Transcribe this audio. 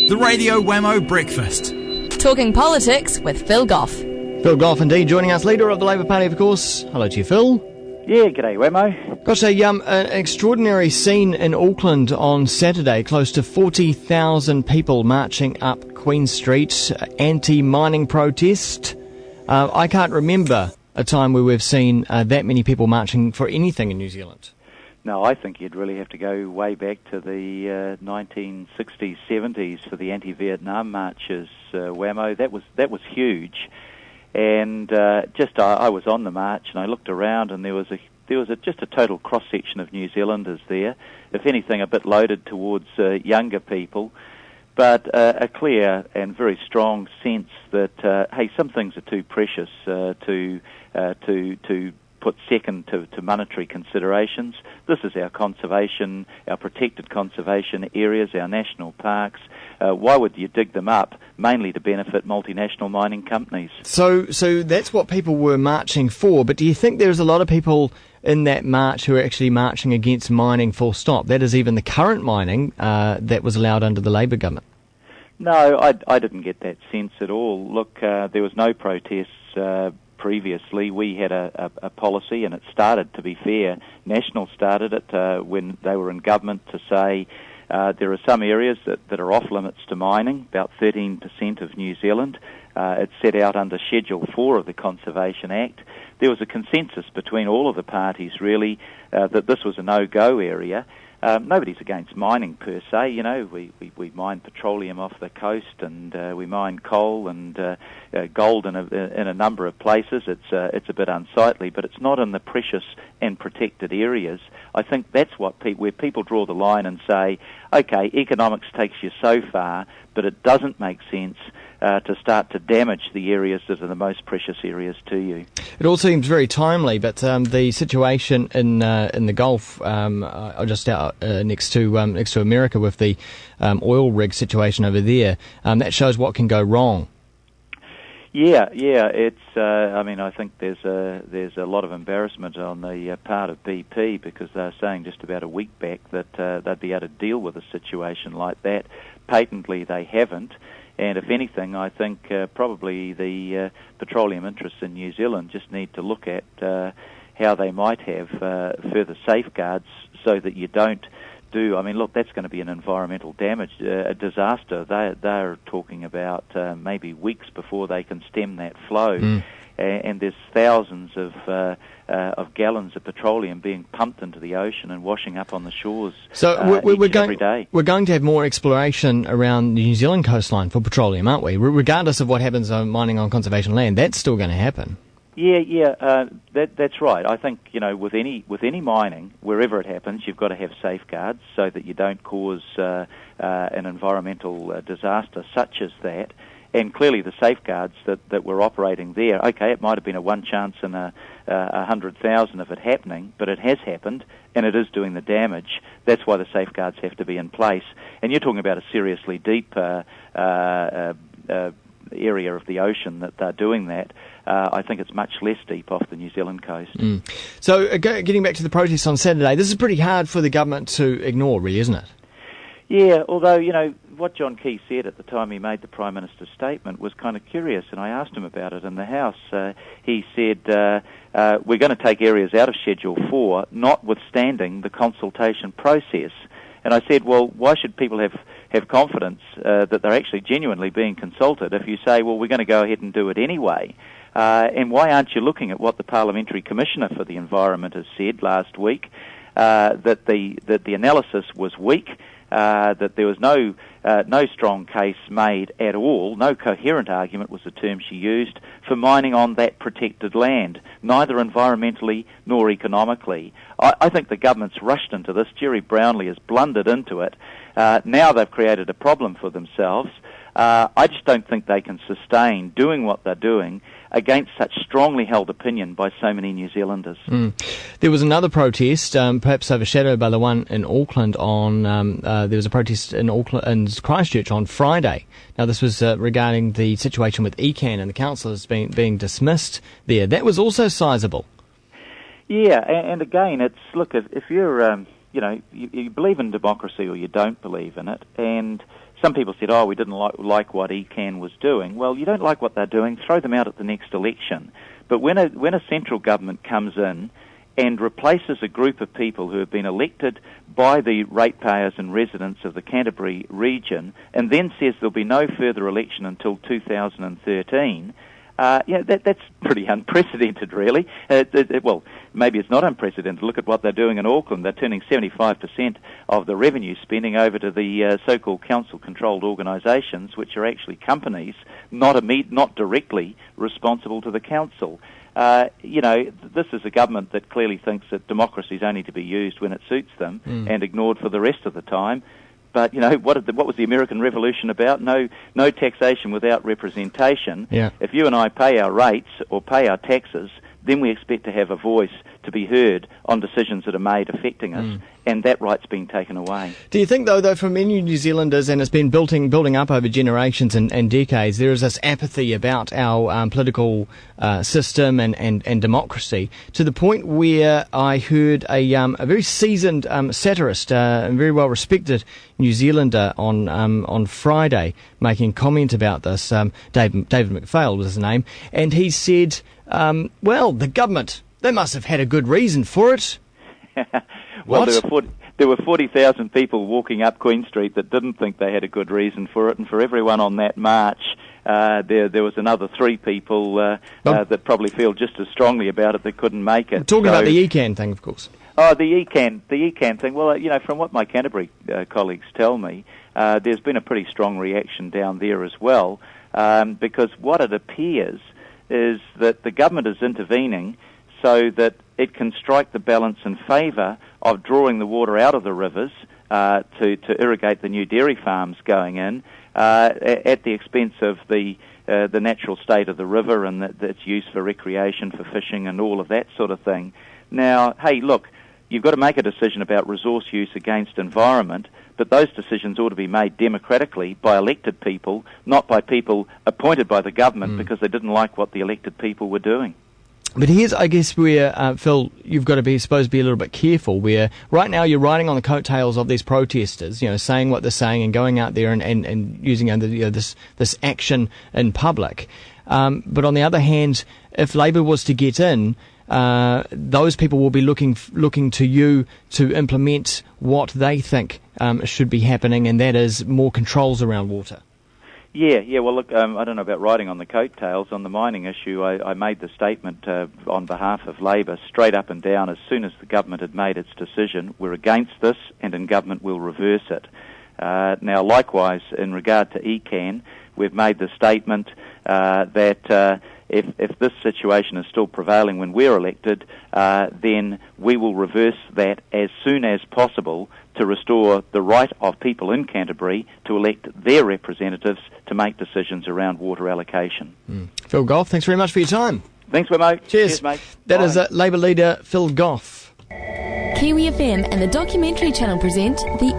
The Radio Wammo Breakfast. Talking politics with Phil Goff. Phil Goff, indeed, joining us, leader of the Labour Party, of course. Hello to you, Phil. Yeah, g'day, Wammo. Gosh, an extraordinary scene in Auckland on Saturday. Close to 40,000 people marching up Queen Street, anti-mining protest. I can't remember a time where we've seen that many people marching for anything in New Zealand. No, I think you'd really have to go way back to the 1960s, 70s for the anti-Vietnam marches, Wammo. That was huge. And I was on the march and I looked around and there was just a total cross-section of New Zealanders there. If anything, a bit loaded towards younger people, but a clear and very strong sense that hey, some things are too precious to put second to monetary considerations. This is our conservation, our protected conservation areas, our national parks. Why would you dig them up? Mainly to benefit multinational mining companies. So that's what people were marching for, but do you think there's a lot of people in that march who are actually marching against mining full stop? That is even the current mining that was allowed under the Labour government. No, I didn't get that sense at all. Look, there was no protests previously. We had a policy, and it started, to be fair, National started it when they were in government, to say there are some areas that are off limits to mining, about 13% of New Zealand. It's set out under Schedule 4 of the Conservation Act. There was a consensus between all of the parties, really, that this was a no-go area. Nobody's against mining per se. You know, we mine petroleum off the coast, and we mine coal and gold in a number of places. It's a bit unsightly, but it's not in the precious and protected areas. I think that's where people draw the line and say, okay, economics takes you so far, but it doesn't make sense to start to damage the areas that are the most precious areas to you. It all seems very timely, but the situation in the Gulf, just out next to America with the oil rig situation over there, that shows what can go wrong. Yeah, it's. I think there's a lot of embarrassment on the part of BP, because they're saying just about a week back that they'd be able to deal with a situation like that. Patently, they haven't. And if anything, I think probably the petroleum interests in New Zealand just need to look at how they might have further safeguards so that you don't do. I mean, look, that's going to be an environmental damage, a disaster. They're talking about maybe weeks before they can stem that flow. And there's thousands of gallons of petroleum being pumped into the ocean and washing up on the shores every day. We're going to have more exploration around the New Zealand coastline for petroleum, aren't we? Regardless of what happens on mining on conservation land, that's still going to happen. Yeah, that's right. I think, with any mining, wherever it happens, you've got to have safeguards so that you don't cause an environmental disaster such as that. And clearly the safeguards that were operating there, okay, it might have been a one chance in 100,000 of it happening, but it has happened, and it is doing the damage. That's why the safeguards have to be in place. And you're talking about a seriously deep area of the ocean that they're doing that. I think it's much less deep off the New Zealand coast. So getting back to the protests on Saturday, this is pretty hard for the government to ignore, really, isn't it? Yeah, although, what John Key said at the time he made the Prime Minister's statement was kind of curious, and I asked him about it in the House. He said, we're going to take areas out of Schedule 4, notwithstanding the consultation process. And I said, well, why should people have confidence that they're actually genuinely being consulted if you say, well, we're going to go ahead and do it anyway? And why aren't you looking at what the Parliamentary Commissioner for the Environment has said last week, that the analysis was weak, that there was no strong case made at all, no coherent argument was the term she used, for mining on that protected land, neither environmentally nor economically. I think the government's rushed into this. Jerry Brownlee has blundered into it. Now they've created a problem for themselves. I just don't think they can sustain doing what they're doing against such strongly held opinion by so many New Zealanders. There was another protest, perhaps overshadowed by the one in Auckland there was a protest in Auckland and Christchurch on Friday. Now this was regarding the situation with ECAN and the councillors being dismissed there. That was also sizable. Yeah, and again, it's, look, if you're, you believe in democracy or you don't believe in it, and some people said, we didn't like what ECAN was doing. Well, you don't like what they're doing, throw them out at the next election. But when a central government comes in and replaces a group of people who have been elected by the ratepayers and residents of the Canterbury region, and then says there'll be no further election until 2013, that's pretty unprecedented, really. Well, maybe it's not unprecedented. Look at what they're doing in Auckland. They're turning 75% of the revenue spending over to the so-called council-controlled organisations, which are actually companies, not directly responsible to the council. This is a government that clearly thinks that democracy is only to be used when it suits them and ignored for the rest of the time. But, what was the American Revolution about? No taxation without representation. Yeah. If you and I pay our rates or pay our taxes, then we expect to have a voice to be heard on decisions that are made affecting us, and that right's been taken away. Do you think, though, for many New Zealanders, and it's been building up over generations and decades, there is this apathy about our political system and democracy, to the point where I heard a very seasoned satirist, and very well respected New Zealander on Friday making comment about this. David McPhail was his name, and he said, the government, they must have had a good reason for it. Well, there were 40,000 people walking up Queen Street that didn't think they had a good reason for it, and for everyone on that march, there was another 3 people that probably feel just as strongly about it that couldn't make it. Talking about the ECAN thing, of course. Oh, the ECAN thing. Well, from what my Canterbury colleagues tell me, there's been a pretty strong reaction down there as well, because what it appears is that the government is intervening so that it can strike the balance in favour of drawing the water out of the rivers to irrigate the new dairy farms going in at the expense of the natural state of the river and its use for recreation, for fishing and all of that sort of thing. Now, hey, look, you've got to make a decision about resource use against environment, but those decisions ought to be made democratically by elected people, not by people appointed by the government because they didn't like what the elected people were doing. But here's, I guess, where, Phil, you've got to be a little bit careful, where right now you're riding on the coattails of these protesters, saying what they're saying and going out there and using this action in public. But on the other hand, if Labour was to get in, those people will be looking to you to implement what they think should be happening, and that is more controls around water. Yeah. Well, look, I don't know about riding on the coattails. On the mining issue, I made the statement on behalf of Labour straight up and down as soon as the government had made its decision. We're against this, and in government we'll reverse it. Now, likewise, in regard to ECAN, we've made the statement that if this situation is still prevailing when we're elected, then we will reverse that as soon as possible to restore the right of people in Canterbury to elect their representatives to make decisions around water allocation. Phil Goff, thanks very much for your time. Thanks, Wammo. Cheers, mate. That is Labour leader Phil Goff. Kiwi FM and the documentary channel present The